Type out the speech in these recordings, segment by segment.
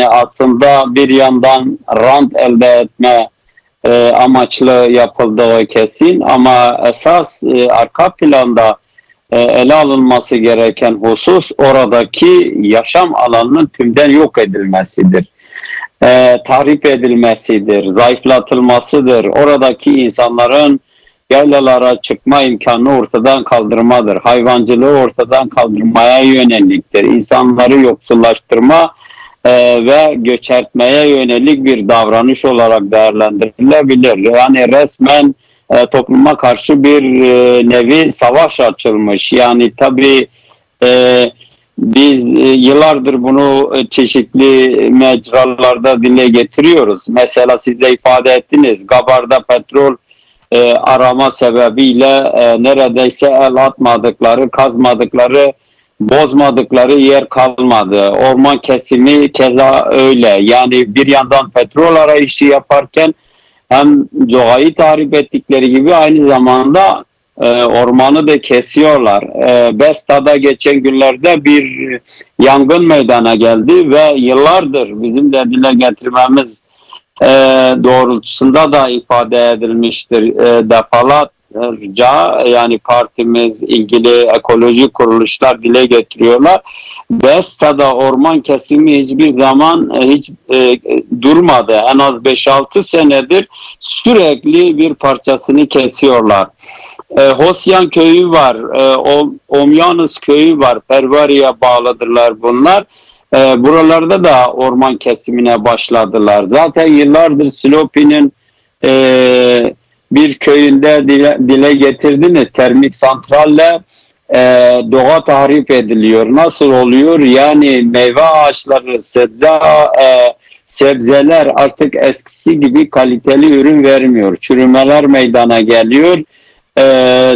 Aslında bir yandan rant elde etme amaçlı yapıldığı kesin ama esas arka planda ele alınması gereken husus oradaki yaşam alanının tümden yok edilmesidir. Tahrip edilmesidir, zayıflatılmasıdır. Oradaki insanların yaylalara çıkma imkanını ortadan kaldırmadır. Hayvancılığı ortadan kaldırmaya yöneliktir. İnsanları yoksullaştırma ve göçertmeye yönelik bir davranış olarak değerlendirilebilir. Yani resmen topluma karşı bir nevi savaş açılmış. Yani tabii biz yıllardır bunu çeşitli mecralarda dile getiriyoruz. Mesela siz de ifade ettiniz. Gabar'da petrol arama sebebiyle neredeyse el atmadıkları, kazmadıkları, bozmadıkları yer kalmadı. Orman kesimi keza öyle. Yani bir yandan petrol arayışı yaparken hem doğayı tahrip ettikleri gibi aynı zamanda ormanı da kesiyorlar. Besta'da geçen günlerde bir yangın meydana geldi ve yıllardır bizim de dile getirmemiz doğrultusunda da ifade edilmiştir defalarca. Yani partimiz, ilgili ekolojik kuruluşlar dile getiriyorlar. Besta'da orman kesimi hiçbir zaman hiç durmadı. En az 5-6 senedir sürekli bir parçasını kesiyorlar. Hosyan köyü var, Omyanus köyü var, Pervari'ye bağlıdırlar bunlar. Buralarda da orman kesimine başladılar. Zaten yıllardır Silopi'nin bir köyünde dile getirdiniz. Termik santralle doğa tahrip ediliyor. Nasıl oluyor? Yani meyve ağaçları, sebzeler artık eskisi gibi kaliteli ürün vermiyor. Çürümeler meydana geliyor.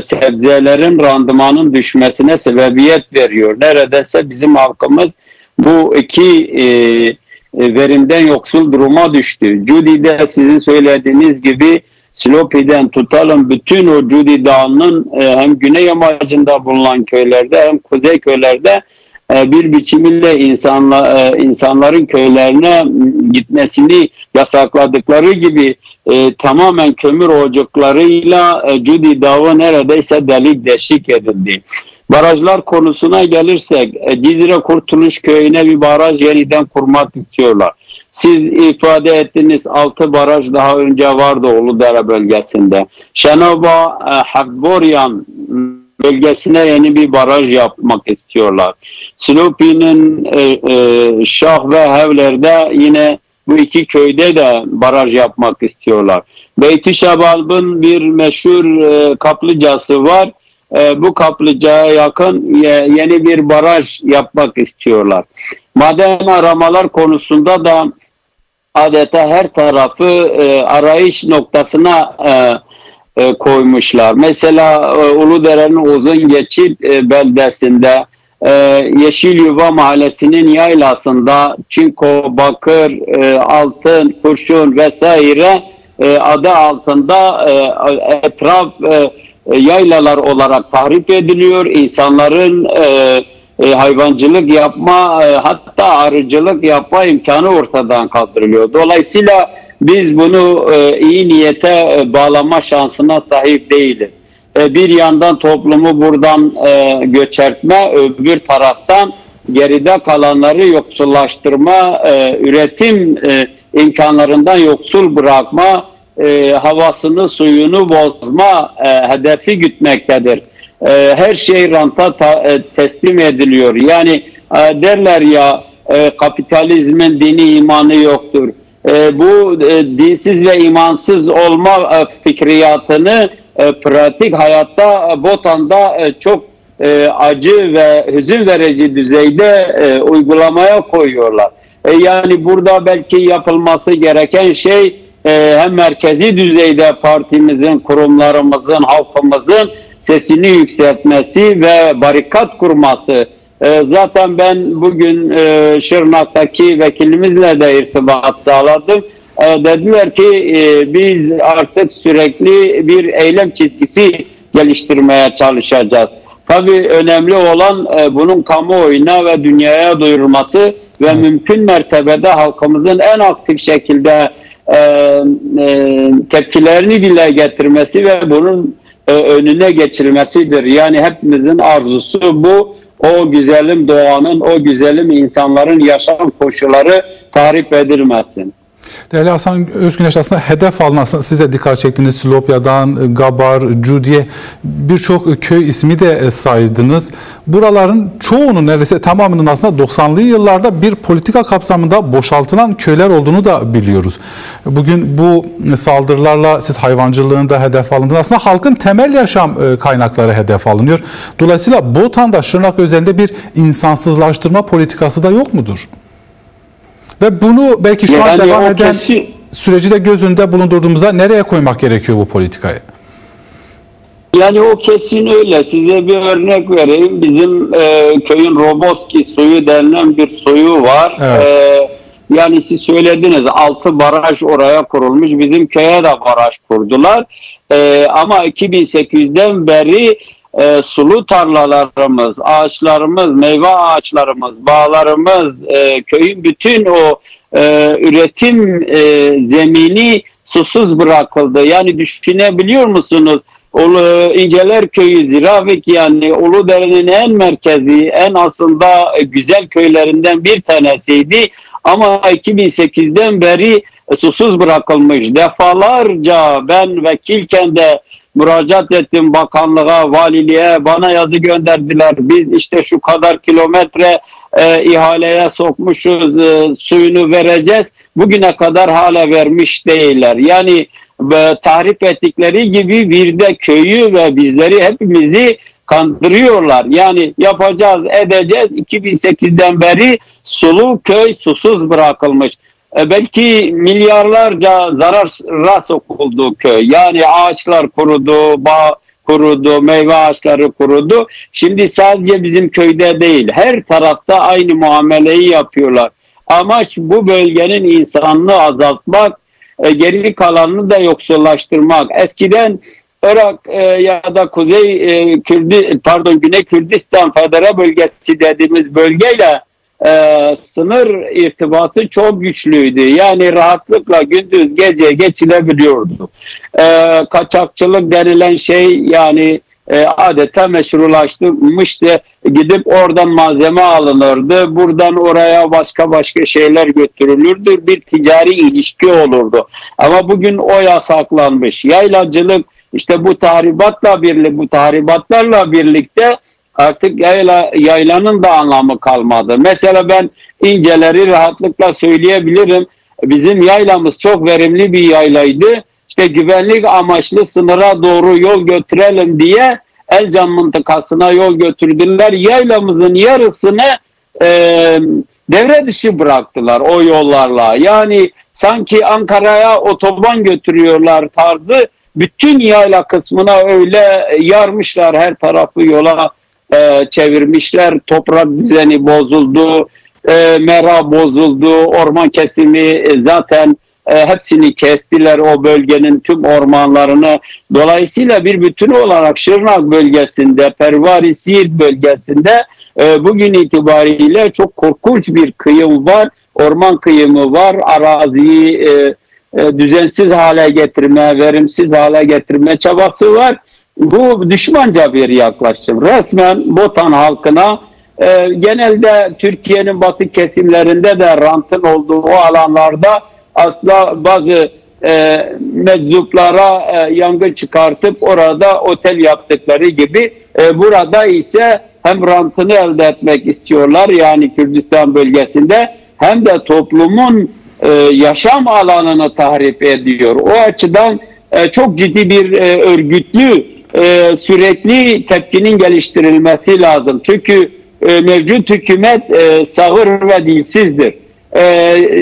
Sebzelerin randımanın düşmesine sebebiyet veriyor. Neredeyse bizim halkımız bu iki verimden yoksul duruma düştü. Judy'de sizin söylediğiniz gibi Silopi'den tutalım bütün o Judy Dağı'nın hem güney yamacında bulunan köylerde hem kuzey köylerde bir biçimiyle insanların köylerine gitmesini yasakladıkları gibi tamamen kömür ocaklarıyla Judy Dağı neredeyse delik deşik edildi. Barajlar konusuna gelirsek Cizre Kurtuluş Köyü'ne bir baraj yeniden kurmak istiyorlar. Siz ifade ettiniz 6 baraj daha önce vardı Uludere bölgesinde. Şenova, Havboryan bölgesine yeni bir baraj yapmak istiyorlar. Silopi'nin Şah ve Hevler'de yine bu iki köyde de baraj yapmak istiyorlar. Beyti Şebalb'ın bir meşhur kaplıcası var. Bu kaplıcaya yakın yeni bir baraj yapmak istiyorlar. Maden aramalar konusunda da adeta her tarafı arayış noktasına koymuşlar. Mesela Uludere'nin Uzun Geçit beldesinde Yeşilyuva Mahallesi'nin yaylasında Çinko, Bakır, Altın, Kurşun vesaire adı altında etraf yaylalar olarak tahrip ediliyor. İnsanların hayvancılık yapma hatta arıcılık yapma imkanı ortadan kaldırılıyor. Dolayısıyla biz bunu iyi niyete bağlama şansına sahip değiliz. Bir yandan toplumu buradan göçertme, öbür taraftan geride kalanları yoksullaştırma, üretim imkanlarından yoksul bırakma, havasını, suyunu bozma hedefi gütmektedir. Her şey ranta teslim ediliyor. Yani derler ya kapitalizmin dini imanı yoktur. Bu dinsiz ve imansız olma fikriyatını pratik hayatta Botan'da çok acı ve hüzün verici düzeyde uygulamaya koyuyorlar. Yani burada belki yapılması gereken şey hem merkezi düzeyde partimizin, kurumlarımızın, halkımızın sesini yükseltmesi ve barikat kurması. Zaten ben bugün Şırnak'taki vekilimizle de irtibat sağladım. Dediler ki biz artık sürekli bir eylem çizgisi geliştirmeye çalışacağız. Tabii önemli olan bunun kamuoyuna ve dünyaya duyurulması. ve mümkün mertebede halkımızın en aktif şekilde tepkilerini dile getirmesi ve bunun önüne geçirilmesidir. Yani hepimizin arzusu bu. O güzelim doğanın, o güzelim insanların yaşam koşulları tahrip edilmesin. Değerli Hasan Özgüneş, aslında hedef alınan, siz de dikkat çektiniz, Silopya'dan, Gabar, Cudiye, birçok köy ismi de saydınız. Buraların çoğunun, neredeyse tamamının aslında 90'lı yıllarda bir politika kapsamında boşaltılan köyler olduğunu da biliyoruz. Bugün bu saldırılarla siz hayvancılığın da hedef alındığını, aslında halkın temel yaşam kaynakları hedef alınıyor. Dolayısıyla Botan'da, Şırnak özelinde bir insansızlaştırma politikası da yok mudur? Ve bunu belki şu an devam eden süreci de göz önünde bulundurduğumuzda nereye koymak gerekiyor bu politikayı? Yani o kesin öyle. Size bir örnek vereyim. Bizim köyün Roboski suyu denilen bir suyu var. Evet. Yani siz söylediniz, 6 baraj oraya kurulmuş. Bizim köye de baraj kurdular. Ama 2008'den beri sulu tarlalarımız, ağaçlarımız, meyve ağaçlarımız, bağlarımız, köyün bütün o üretim zemini susuz bırakıldı. Yani düşünebiliyor musunuz? İnceler Köyü, Ziravik, yani Uludere'nin en merkezi, en aslında güzel köylerinden bir tanesiydi. Ama 2008'den beri susuz bırakılmış. Defalarca ben vekilken de müracaat ettim bakanlığa, valiliğe, bana yazı gönderdiler. Biz işte şu kadar kilometre ihaleye sokmuşuz, suyunu vereceğiz. Bugüne kadar hala vermiş değiller. Yani tahrip ettikleri gibi bir de köyü ve bizleri, hepimizi kandırıyorlar. Yani yapacağız, edeceğiz. 2008'den beri sulu köy susuz bırakılmış. Belki milyarlarca zarara sokuldu köy. Yani ağaçlar kurudu, bağ kurudu, meyve ağaçları kurudu. Şimdi sadece bizim köyde değil, her tarafta aynı muameleyi yapıyorlar. Amaç bu bölgenin insanlığı azaltmak, geri kalanını da yoksullaştırmak. Eskiden Irak ya da Güney Kürdistan Federe Bölgesi dediğimiz bölgeyle sınır irtibatı çok güçlüydü. Yani rahatlıkla gündüz gece geçilebiliyordu. Kaçakçılık denilen şey yani adeta meşrulaştırmıştı. Gidip oradan malzeme alınırdı. Buradan oraya başka şeyler götürülürdü. Bir ticari ilişki olurdu. Ama bugün o yasaklanmış. Yaylacılık işte bu tahribatlarla birlikte artık yaylanın da anlamı kalmadı. Mesela ben İnceleri rahatlıkla söyleyebilirim. Bizim yaylamız çok verimli bir yaylaydı. İşte güvenlik amaçlı sınıra doğru yol götürelim diye Elcan mıntıkasına yol götürdüler. Yaylamızın yarısını devre dışı bıraktılar o yollarla. Yani sanki Ankara'ya otoban götürüyorlar tarzı. Bütün yayla kısmına öyle yarmışlar, her tarafı yola çevirmişler. Toprak düzeni bozuldu, mera bozuldu, orman kesimi zaten hepsini kestiler, o bölgenin tüm ormanlarını. Dolayısıyla bir bütün olarak Şırnak bölgesinde, Pervari Siirt bölgesinde bugün itibariyle çok korkunç bir kıyım var, orman kıyımı var, araziyi düzensiz hale getirme, verimsiz hale getirme çabası var. Bu düşmanca bir yaklaşım. Resmen Botan halkına, genelde Türkiye'nin batı kesimlerinde de rantın olduğu o alanlarda aslında bazı meczuplara yangın çıkartıp orada otel yaptıkları gibi burada ise hem rantını elde etmek istiyorlar, yani Kürdistan bölgesinde, hem de toplumun yaşam alanını tahrip ediyor. O açıdan çok ciddi bir örgütlü sürekli tepkinin geliştirilmesi lazım. Çünkü mevcut hükümet sağır ve dilsizdir.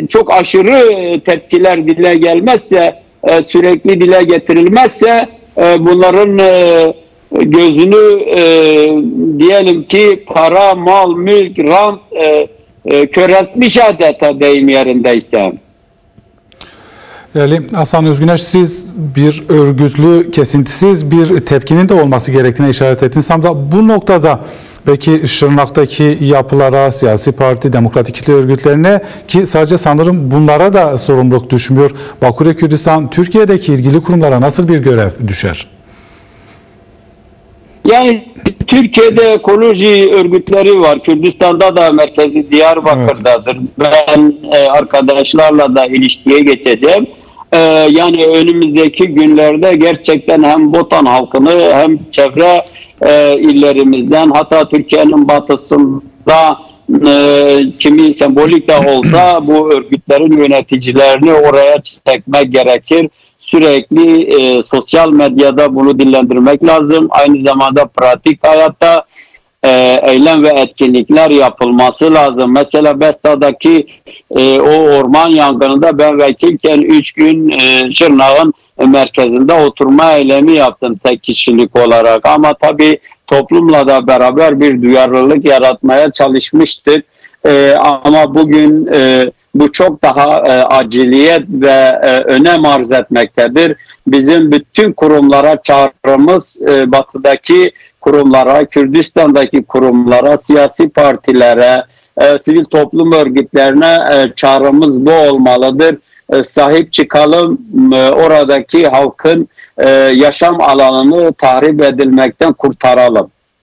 Çok aşırı tepkiler dile gelmezse, sürekli dile getirilmezse bunların gözünü diyelim ki para, mal, mülk, rant köreltmiş adeta, deyim yerindeyse. Değerli Hasan Özgüneş, siz bir örgütlü, kesintisiz bir tepkinin de olması gerektiğine işaret ettiniz. Tam da bu noktada Peki Şırnak'taki yapılara, siyasi parti, demokratik kitle örgütlerine, ki sadece sanırım bunlara da sorumluluk düşmüyor, Bakü'de Kürdistan, Türkiye'deki ilgili kurumlara nasıl bir görev düşer? Yani Türkiye'de ekoloji örgütleri var. Kürdistan'da da merkezi Diyarbakır'dadır. Evet. Ben arkadaşlarla da ilişkiye geçeceğim. Yani önümüzdeki günlerde gerçekten hem Botan halkını hem çevre illerimizden, hatta Türkiye'nin batısında kimi sembolik de olsa bu örgütlerin yöneticilerini oraya çekmek gerekir. Sürekli sosyal medyada bunu dillendirmek lazım. Aynı zamanda pratik hayatta eylem ve etkinlikler yapılması lazım. Mesela Besta'daki o orman yangınında ben vekilken 3 gün Şırnak'ın merkezinde oturma eylemi yaptım tek kişilik olarak. Ama tabii toplumla da beraber bir duyarlılık yaratmaya çalışmıştık. Ama bugün bu çok daha aciliyet ve önem arz etmektedir. Bizim bütün kurumlara çağrımız, batıdaki kurumlara, Kürdistan'daki kurumlara, siyasi partilere, sivil toplum örgütlerine çağrımız bu olmalıdır. Sahip çıkalım, oradaki halkın yaşam alanını tahrip edilmekten kurtaralım.